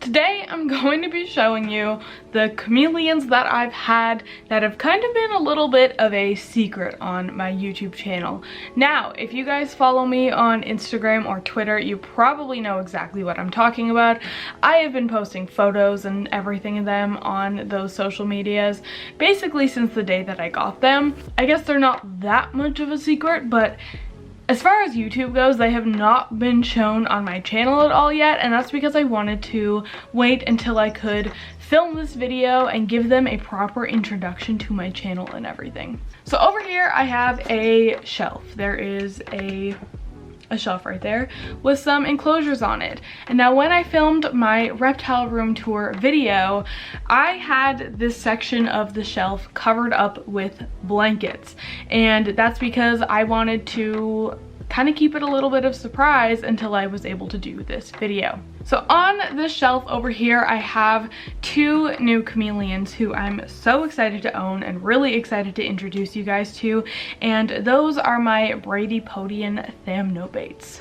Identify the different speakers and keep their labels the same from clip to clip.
Speaker 1: Today I'm going to be showing you the chameleons that I've had that have kind of been a little bit of a secret on my YouTube channel. Now, if you guys follow me on Instagram or Twitter, you probably know exactly what I'm talking about. I have been posting photos and everything of them on those social medias basically since the day that I got them. I guess they're not that much of a secret, but as far as YouTube goes, they have not been shown on my channel at all yet, and that's because I wanted to wait until I could film this video and give them a proper introduction to my channel and everything. So over here I have a shelf. There is a shelf right there with some enclosures on it. And now when I filmed my reptile room tour video, I had this section of the shelf covered up with blankets, and that's because I wanted to kind of keep it a little bit of surprise until I was able to do this video. So on this shelf over here, I have two new chameleons who I'm so excited to own and really excited to introduce you guys to, and those are my Bradypodion thamnobates.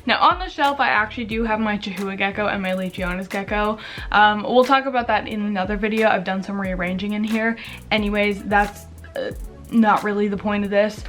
Speaker 1: Now on the shelf I actually do have my Chihuahua gecko and my Legionna's gecko. We'll talk about that in another video. I've done some rearranging in here. Anyways, that's not really the point of this.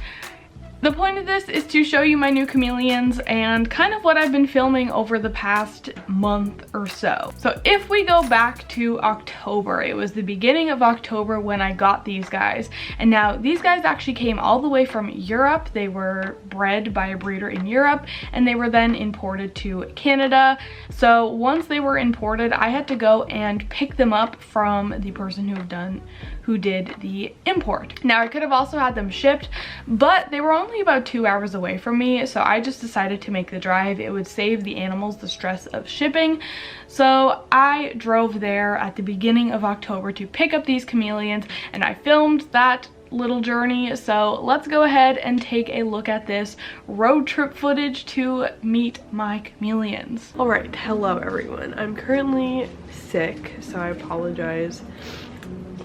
Speaker 1: The point of this is to show you my new chameleons and kind of what I've been filming over the past month or so. So if we go back to October, it was the beginning of October when I got these guys. And now these guys actually came all the way from Europe. They were bred by a breeder in Europe and they were then imported to Canada. So once they were imported, I had to go and pick them up from the person who did the import. Now I could have also had them shipped, but they were only about 2 hours away from me, so I just decided to make the drive. It would save the animals the stress of shipping. So I drove there at the beginning of October to pick up these chameleons, and I filmed that little journey. So let's go ahead and take a look at this road trip footage to meet my chameleons.
Speaker 2: All right, hello everyone. I'm currently sick, so I apologize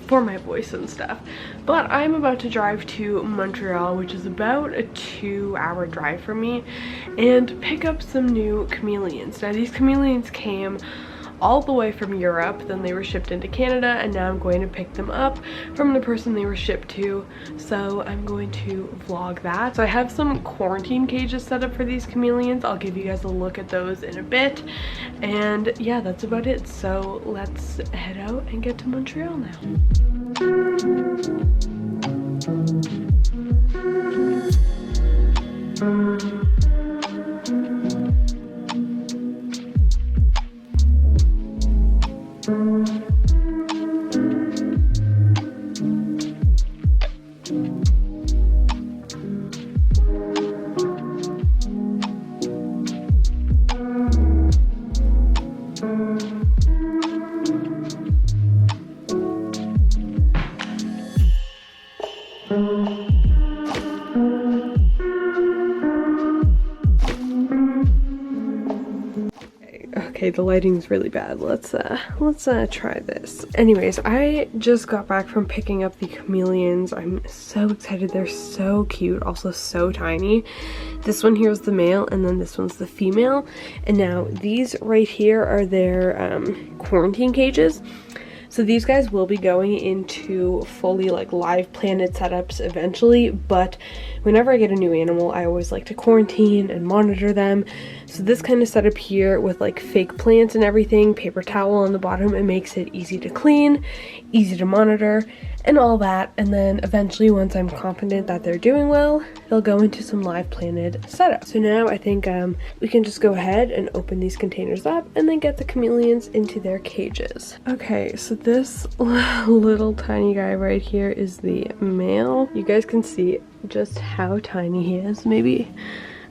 Speaker 2: for my voice and stuff, but I'm about to drive to Montreal, which is about a 2-hour drive from me, and pick up some new chameleons. Now these chameleons came all the way from Europe, then they were shipped into Canada, and now I'm going to pick them up from the person they were shipped to, so I'm going to vlog that. So I have some quarantine cages set up for these chameleons. I'll give you guys a look at those in a bit, and yeah, that's about it. So let's head out and get to Montreal now. Okay, the lighting's really bad. Let's try this. Anyways, I just got back from picking up the chameleons. I'm so excited. They're so cute, also so tiny. This one here is the male, and then this one's the female. And now these right here are their quarantine cages. So these guys will be going into fully like live planted setups eventually, but whenever I get a new animal, I always like to quarantine and monitor them. So this kind of setup here with like fake plants and everything, paper towel on the bottom, it makes it easy to clean, easy to monitor, and all that. And then eventually, once I'm confident that they're doing well, they'll go into some live planted setup. So now I think we can just go ahead and open these containers up and then get the chameleons into their cages. Okay, so this little tiny guy right here is the male. You guys can see just how tiny he is. Maybe,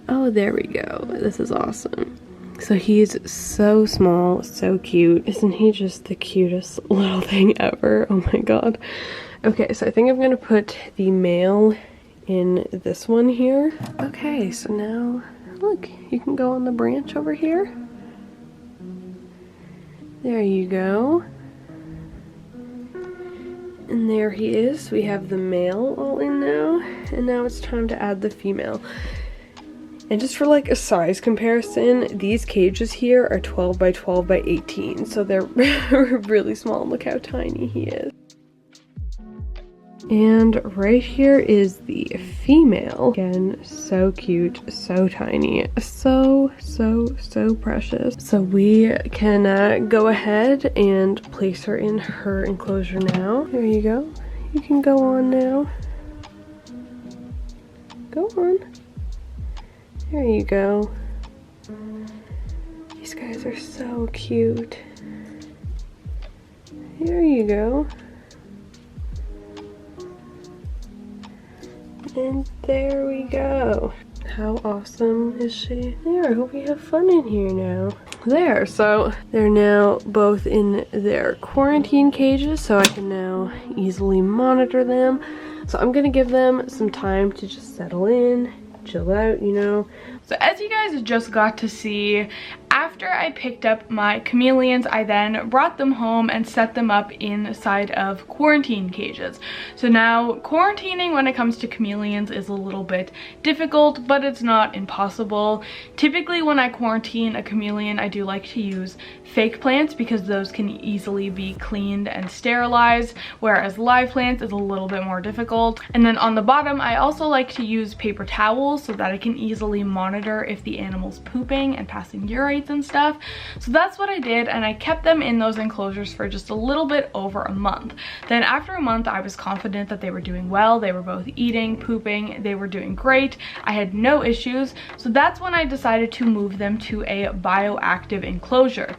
Speaker 2: oh, there we go. This is awesome. So he's so small, so cute. Isn't he just the cutest little thing ever? Oh my god. Okay, so I think I'm gonna put the male in this one here. Okay, so now look, you can go on the branch over here. There you go. And there he is. We have the male all in now, and now it's time to add the female. And just for like a size comparison, these cages here are 12 by 12 by 18, so they're really small. Look how tiny he is. And right here is the female. Again, so cute, so tiny, so precious. So we can go ahead and place her in her enclosure now. There you go. You can go on now. Go on. There you go. These guys are so cute. There you go. And there we go. How awesome is she? There, I hope you have fun in here now. There, so they're now both in their quarantine cages, so I can now easily monitor them. So I'm gonna give them some time to just settle in, chill out, you know.
Speaker 1: So as you guys just got to see, after I picked up my chameleons, I then brought them home and set them up inside of quarantine cages. So now quarantining when it comes to chameleons is a little bit difficult, but it's not impossible. Typically when I quarantine a chameleon, I do like to use fake plants because those can easily be cleaned and sterilized, whereas live plants is a little bit more difficult. And then on the bottom, I also like to use paper towels so that I can easily monitor if the animal's pooping and passing urates and stuff. So that's what I did, and I kept them in those enclosures for just a little bit over a month. Then after a month, I was confident that they were doing well. They were both eating, pooping, they were doing great. I had no issues. So that's when I decided to move them to a bioactive enclosure.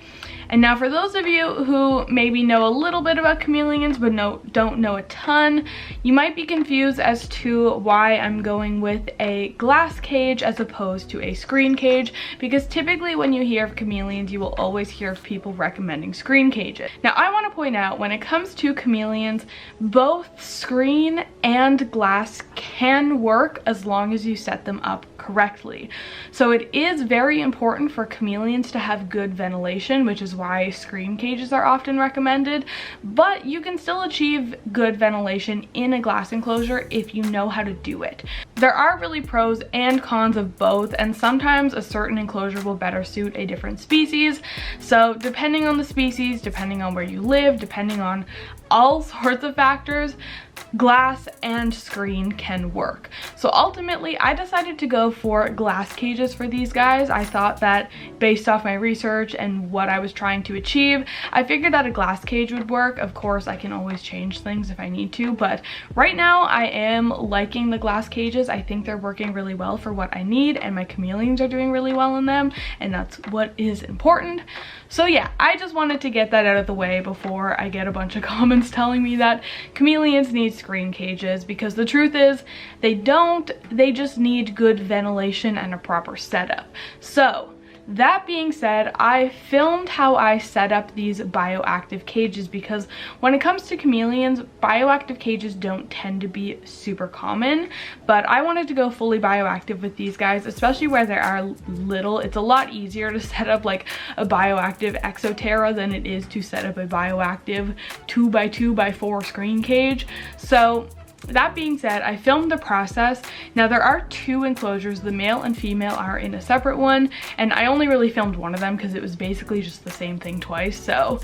Speaker 1: And now for those of you who maybe know a little bit about chameleons but don't know a ton, you might be confused as to why I'm going with a glass cage as opposed to a screen cage, because typically when you hear of chameleons, you will always hear of people recommending screen cages. Now I want to point out, when it comes to chameleons, both screen and glass can work as long as you set them up correctly. So it is very important for chameleons to have good ventilation, which is why screen cages are often recommended, but you can still achieve good ventilation in a glass enclosure if you know how to do it. There are really pros and cons of both, and sometimes a certain enclosure will better suit a different species. So depending on the species, depending on where you live, depending on all sorts of factors, glass and screen can work. So ultimately I decided to go for glass cages for these guys. I thought that based off my research and what I was trying to achieve, I figured that a glass cage would work. Of course, I can always change things if I need to, but right now I am liking the glass cages. I think they're working really well for what I need, and my chameleons are doing really well in them, and that's what is important. So yeah, I just wanted to get that out of the way before I get a bunch of comments telling me that chameleons need screen cages, because the truth is they don't. They just need good ventilation and a proper setup. So that being said, I filmed how I set up these bioactive cages, because when it comes to chameleons, bioactive cages don't tend to be super common, but I wanted to go fully bioactive with these guys, especially where they are little. It's a lot easier to set up like a bioactive Exoterra than it is to set up a bioactive 2x2x4 screen cage. So that being said, I filmed the process. Now there are two enclosures, the male and female are in a separate one, and I only really filmed one of them because it was basically just the same thing twice, so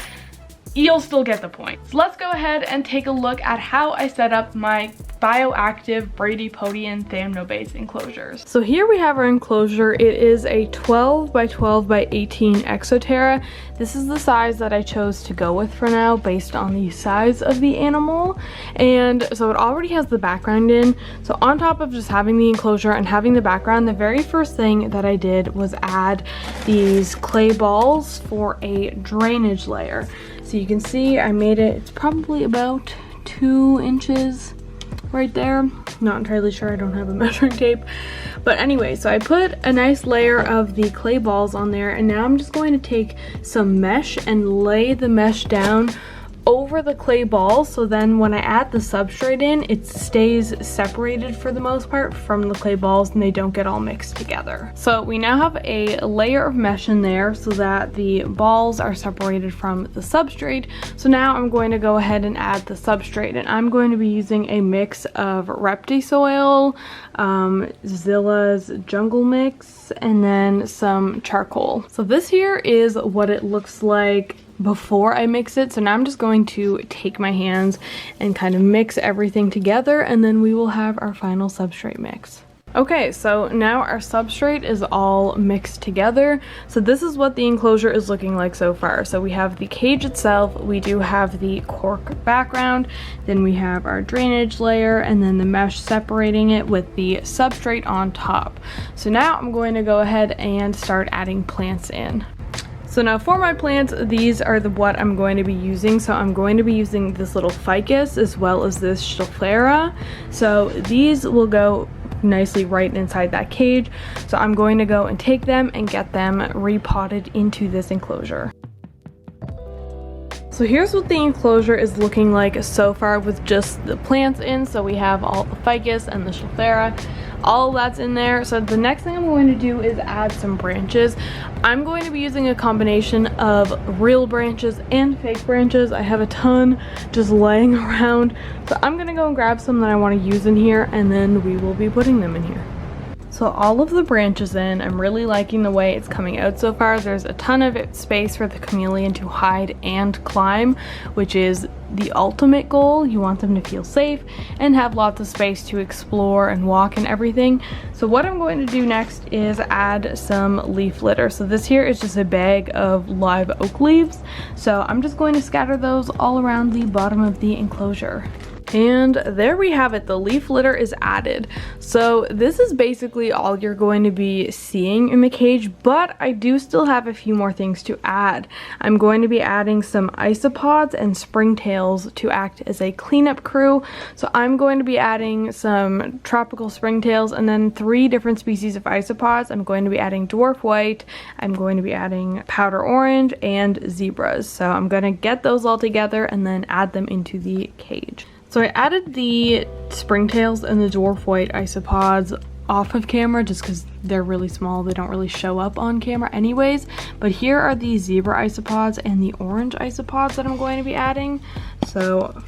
Speaker 1: you'll still get the point. So let's go ahead and take a look at how I set up my bioactive Bradypodion thamnobates enclosures. So here we have our enclosure. It is a 12 by 12 by 18 Exoterra. This is the size that I chose to go with for now based on the size of the animal. And so it already has the background in. So on top of just having the enclosure and having the background, the very first thing that I did was add these clay balls for a drainage layer. So you can see I made it, it's probably about 2 inches right there. Not entirely sure, I don't have a measuring tape. But anyway, so I put a nice layer of the clay balls on there, and now I'm just going to take some mesh and lay the mesh down
Speaker 2: over the clay balls, so then when I add the substrate in, it stays separated for the most part from the clay balls and they don't get all mixed together. So we now have a layer of mesh in there so that the balls are separated from the substrate. So now I'm going to go ahead and add the substrate, and I'm going to be using a mix of Reptisoil, Zilla's Jungle Mix, and then some charcoal. So this here is what it looks like before I mix it. So now I'm just going to take my hands and kind of mix everything together, and then we will have our final substrate mix. Okay, so now our substrate is all mixed together. So this is what the enclosure is looking like so far. So we have the cage itself, we do have the cork background, then we have our drainage layer, and then the mesh separating it with the substrate on top. So now I'm going to go ahead and start adding plants in. So now for my plants, these are what I'm going to be using. So I'm going to be using this little ficus as well as this schefflera. So these will go nicely right inside that cage. So I'm going to go and take them and get them repotted into this enclosure. So here's what the enclosure is looking like so far with just the plants in. So we have all the ficus and the schefflera, all that's in there. So the next thing I'm going to do is add some branches. I'm going to be using a combination of real branches and fake branches. I have a ton just laying around. So I'm gonna go and grab some that I want to use in here, and then we will be putting them in here. So all of the branches in, I'm really liking the way it's coming out so far. There's a ton of space for the chameleon to hide and climb, which is the ultimate goal. You want them to feel safe and have lots of space to explore and walk and everything. So what I'm going to do next is add some leaf litter. So this here is just a bag of live oak leaves. So I'm just going to scatter those all around the bottom of the enclosure. And there we have it, the leaf litter is added. So this is basically all you're going to be seeing in the cage, but I do still have a few more things to add. I'm going to be adding some isopods and springtails to act as a cleanup crew. So I'm going to be adding some tropical springtails and then 3 different species of isopods. I'm going to be adding dwarf white, I'm going to be adding powder orange, and zebras. So I'm going to get those all together and then add them into the cage. So I added the springtails and the dwarf white isopods off of camera just because they're really small. They don't really show up on camera anyways. But here are the zebra isopods and the orange isopods that I'm going to be adding. So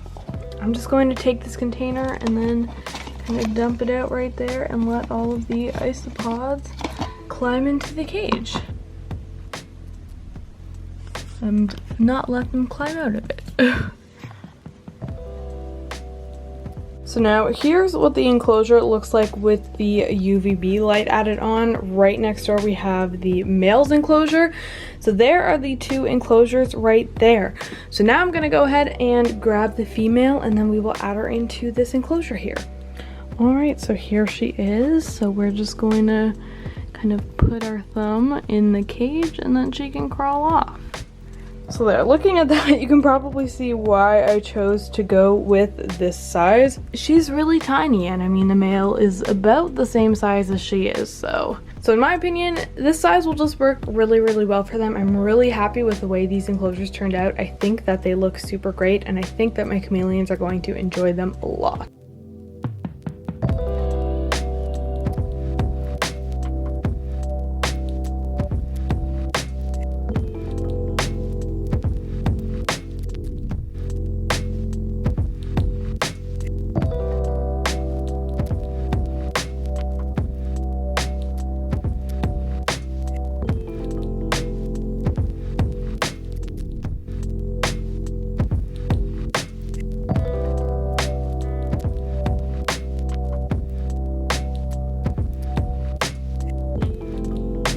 Speaker 2: I'm just going to take this container and then kind of dump it out right there and let all of the isopods climb into the cage. And not let them climb out of it. So now here's what the enclosure looks like with the UVB light added on. Right next door we have the male's enclosure. So there are the 2 enclosures right there. So now I'm gonna go ahead and grab the female and then we will add her into this enclosure here. All right, so here she is. So we're just going to kind of put our thumb in the cage and then she can crawl off. So there, looking at that, you can probably see why I chose to go with this size. She's really tiny, and I mean the male is about the same size as she is, so in my opinion, this size will just work really, really well for them. I'm really happy with the way these enclosures turned out. I think that they look super great, and I think that my chameleons are going to enjoy them a lot.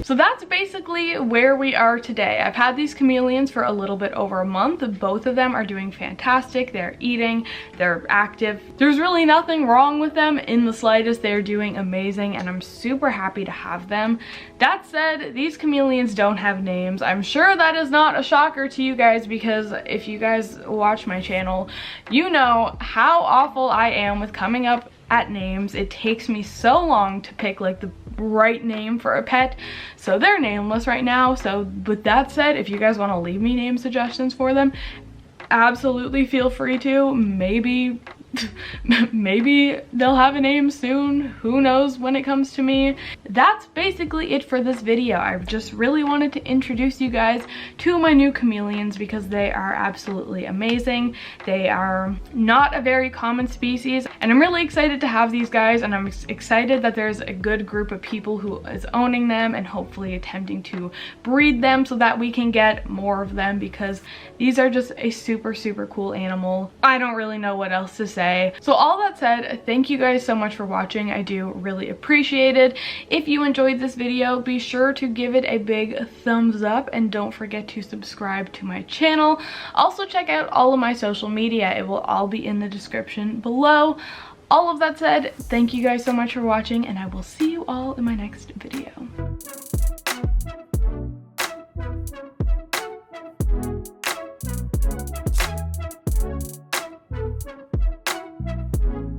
Speaker 1: So that's basically where we are today. I've had these chameleons for a little bit over a month. Both of them are doing fantastic. They're eating, they're active. There's really nothing wrong with them in the slightest. They're doing amazing and I'm super happy to have them. That said, these chameleons don't have names. I'm sure that is not a shocker to you guys because if you guys watch my channel, you know how awful I am with coming up at names. It takes me so long to pick like the right name for a pet, so they're nameless right now. So with that said, if you guys want to leave me name suggestions for them, absolutely feel free to. Maybe they'll have a name soon. Who knows when it comes to me. That's basically it for this video. I just really wanted to introduce you guys to my new chameleons because they are absolutely amazing. They are not a very common species, and I'm really excited to have these guys, and I'm excited that there's a good group of people who is owning them and hopefully attempting to breed them so that we can get more of them, because these are just a super cool animal. I don't really know what else to say. So all that said, thank you guys so much for watching. I do really appreciate it. If you enjoyed this video, be sure to give it a big thumbs up and don't forget to subscribe to my channel. Also check out all of my social media. It will all be in the description below. All of that said, thank you guys so much for watching, and I will see you all in my next video.